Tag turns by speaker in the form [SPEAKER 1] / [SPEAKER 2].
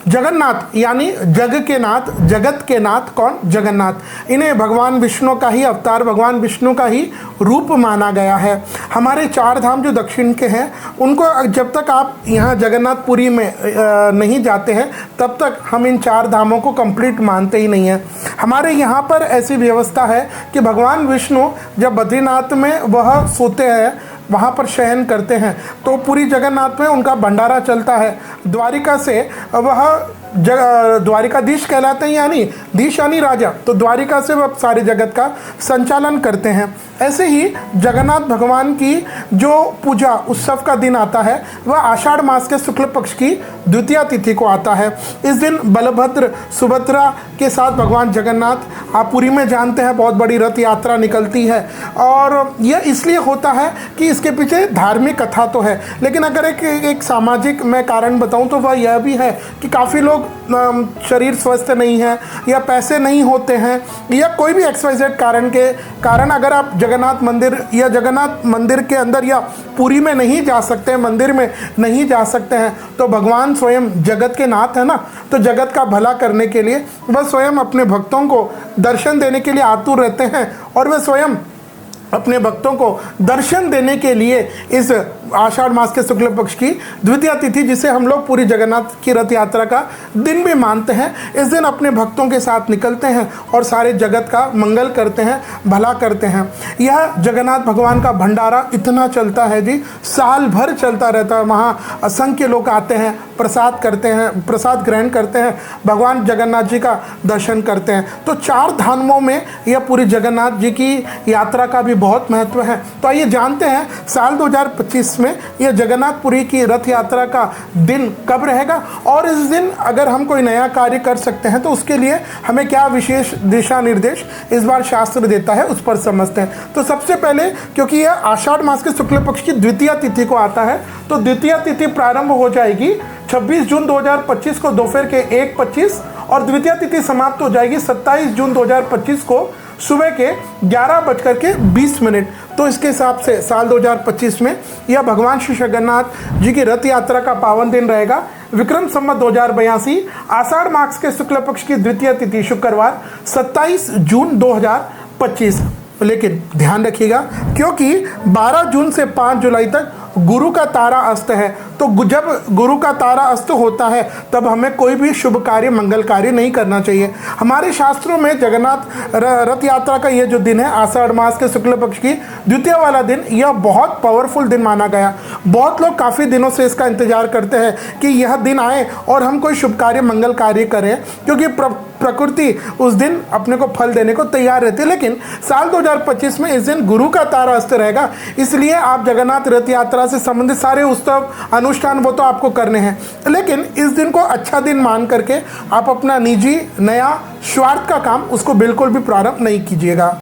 [SPEAKER 1] जगन्नाथ यानी जग के नाथ, जगत के नाथ कौन? जगन्नाथ। इन्हें भगवान विष्णु का ही अवतार, भगवान विष्णु का ही रूप माना गया है। हमारे चार धाम जो दक्षिण के हैं उनको जब तक आप यहाँ जगन्नाथपुरी में नहीं जाते हैं तब तक हम इन चार धामों को कंप्लीट मानते ही नहीं हैं। हमारे यहाँ पर ऐसी व्यवस्था है कि भगवान विष्णु जब बद्रीनाथ में वह सोते हैं, वहाँ पर शयन करते हैं, तो पूरी जगन्नाथ में उनका भंडारा चलता है। द्वारिका से वह द्वारिकाधीश कहलाते हैं, यानी धीश यानी राजा, तो द्वारिका से वह सारे जगत का संचालन करते हैं। ऐसे ही जगन्नाथ भगवान की जो पूजा उत्सव का दिन आता है वह आषाढ़ मास के शुक्ल पक्ष की द्वितीया तिथि को आता है। इस दिन बलभद्र सुभद्रा के साथ भगवान जगन्नाथ, आप पुरी में जानते हैं बहुत बड़ी रथ यात्रा निकलती है, और यह इसलिए होता है कि इसके पीछे धार्मिक कथा तो है, लेकिन अगर एक सामाजिक मैं कारण बताऊं तो वह यह भी है कि काफ़ी लोग शरीर स्वस्थ नहीं है या पैसे नहीं होते हैं या कोई भी XYZ कारण के कारण अगर आप जगन्नाथ मंदिर या जगन्नाथ मंदिर के अंदर या पुरी में नहीं जा सकते हैं, मंदिर में नहीं जा सकते हैं, तो भगवान स्वयं जगत के नाथ है ना, तो जगत का भला करने के लिए वह स्वयं अपने भक्तों को दर्शन देने के लिए आतुर रहते हैं, और वह स्वयं अपने भक्तों को दर्शन देने के लिए इस आषाढ़ मास के शुक्ल पक्ष की द्वितीया तिथि, जिसे हम लोग पूरी जगन्नाथ की रथ यात्रा का दिन भी मानते हैं, इस दिन अपने भक्तों के साथ निकलते हैं और सारे जगत का मंगल करते हैं, भला करते हैं। यह जगन्नाथ भगवान का भंडारा इतना चलता है जी, साल भर चलता रहता है। वहाँ असंख्य लोग आते हैं, प्रसाद करते हैं, प्रसाद ग्रहण करते हैं, भगवान जगन्नाथ जी का दर्शन करते हैं। तो चार धामों में यह पूरी जगन्नाथ जी की यात्रा का भी बहुत महत्व है। तो आइए जानते हैं साल 2025 में यह जगन्नाथपुरी की रथ यात्रा का दिन कब रहेगा, और इस दिन अगर हम कोई नया कार्य कर सकते हैं तो उसके लिए हमें क्या विशेष दिशा निर्देश इस बार शास्त्र देता है, उस पर समझते हैं। तो सबसे पहले, क्योंकि यह आषाढ़ मास के शुक्ल पक्ष की द्वितीया तिथि को आता है, तो द्वितीया तिथि प्रारंभ हो जाएगी 26 जून 2025 को दोपहर के 1:25 और द्वितीया तिथि समाप्त हो जाएगी 27 जून 2025 को सुबह के 11:20। तो इसके हिसाब से साल 2025 में यह भगवान श्री जगन्नाथ जी की रथ यात्रा का पावन दिन रहेगा। विक्रम संवत 2082 आषाढ़ मास के शुक्ल पक्ष की द्वितीय तिथि शुक्रवार 27 जून 2025। लेकिन ध्यान रखिएगा, क्योंकि 12 जून से 5 जुलाई तक गुरु का तारा अस्त है, तो जब गुरु का तारा अस्त होता है तब हमें कोई भी शुभ कार्य, मंगल कार्य नहीं करना चाहिए। हमारे शास्त्रों में जगन्नाथ रथ यात्रा का यह जो दिन है, आषाढ़ मास के शुक्ल पक्ष की द्वितीय वाला दिन, यह बहुत पावरफुल दिन माना गया। बहुत लोग काफ़ी दिनों से इसका इंतजार करते हैं कि यह दिन आए और हम कोई शुभ कार्य, मंगल कार्य करें, क्योंकि प्रकृति उस दिन अपने को फल देने को तैयार रहती है। लेकिन साल 2025 में इस दिन गुरु का तारा अस्त रहेगा, इसलिए आप जगन्नाथ रथ यात्रा से संबंधित सारे उत्सव, अनुष्ठान वो तो आपको करने हैं, लेकिन इस दिन को अच्छा दिन मान करके आप अपना निजी नया स्वार्थ का काम उसको बिल्कुल भी प्रारंभ नहीं कीजिएगा।